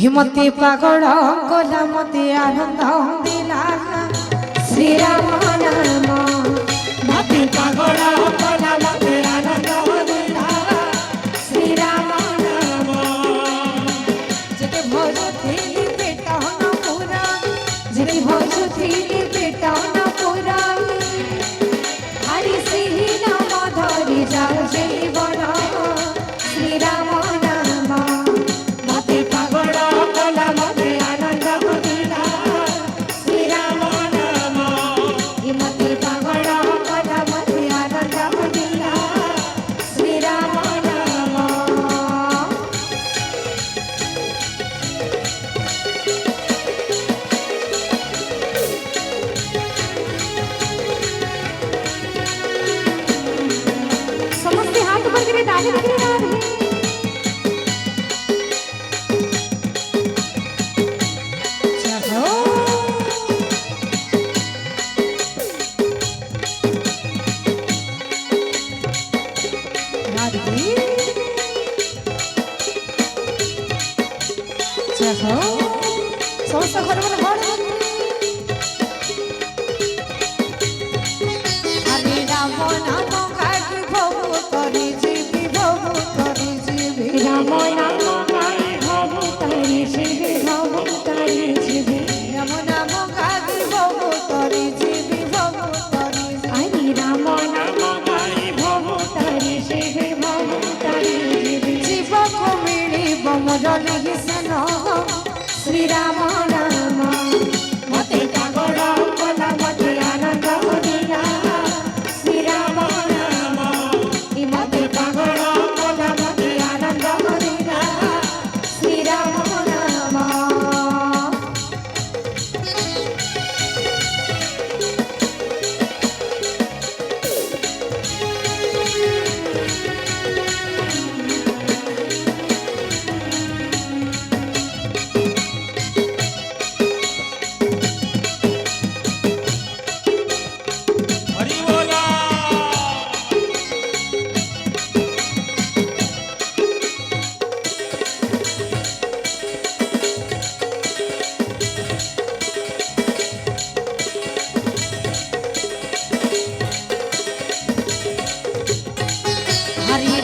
हिमती पागल गला मते आनंद दिला श्री राम नाम मते पागल गला मते आनंद दिला श्री राम नाम जेते भोज थी बेटा न पूरा जेते भोज थी बेटा न पूरा हरि सिंह नाम धरि जाओ जीवन श्री राम श्री राम नाम मते पागल गला मते आनंद दिला श्री राम नाम मते पागल गला मते आनंद दिला श्री राम नाम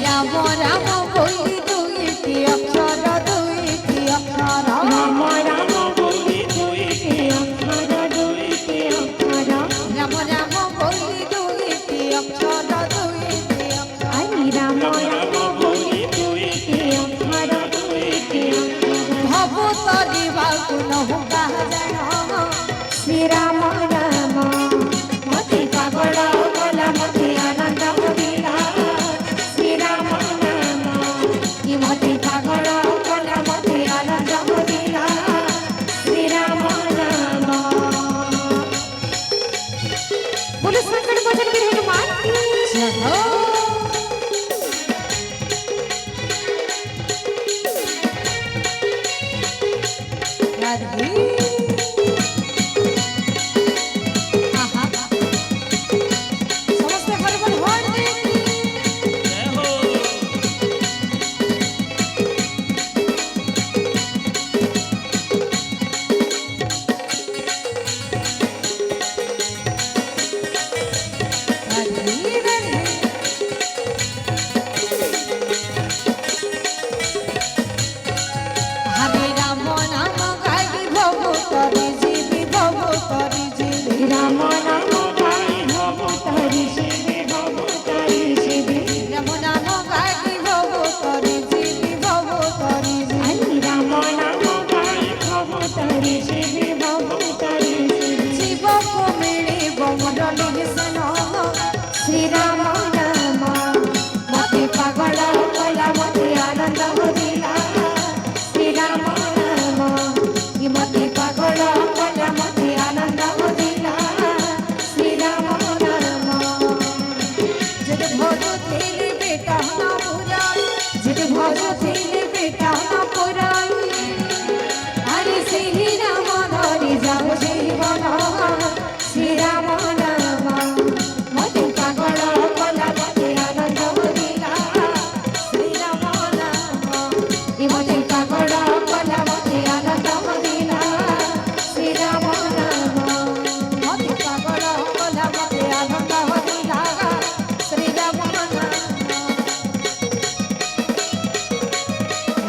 राम राम बोली दुईटी अक्षर दुईटी अक्षर राम राम बोली दुईटी अक्षर दुईटी अक्षर राम राम बोली दुईटी अक्षर दुईटी अक्षर राम राम बोली दुईटी अक्षर दुईटी अक्षर भव तरिवा गुण हुका जानो श्री राम नाम मते पागल गला मते आनंद दिला मते पागल गला मते आनंद दिला श्री राम नाम बोलो संकट मोचन वीर हनुमान जय राधे हरे राम नाम गाई भोग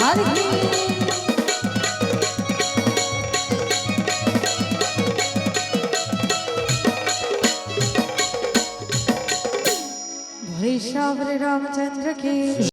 हर की भाई साहब रामचंद्र की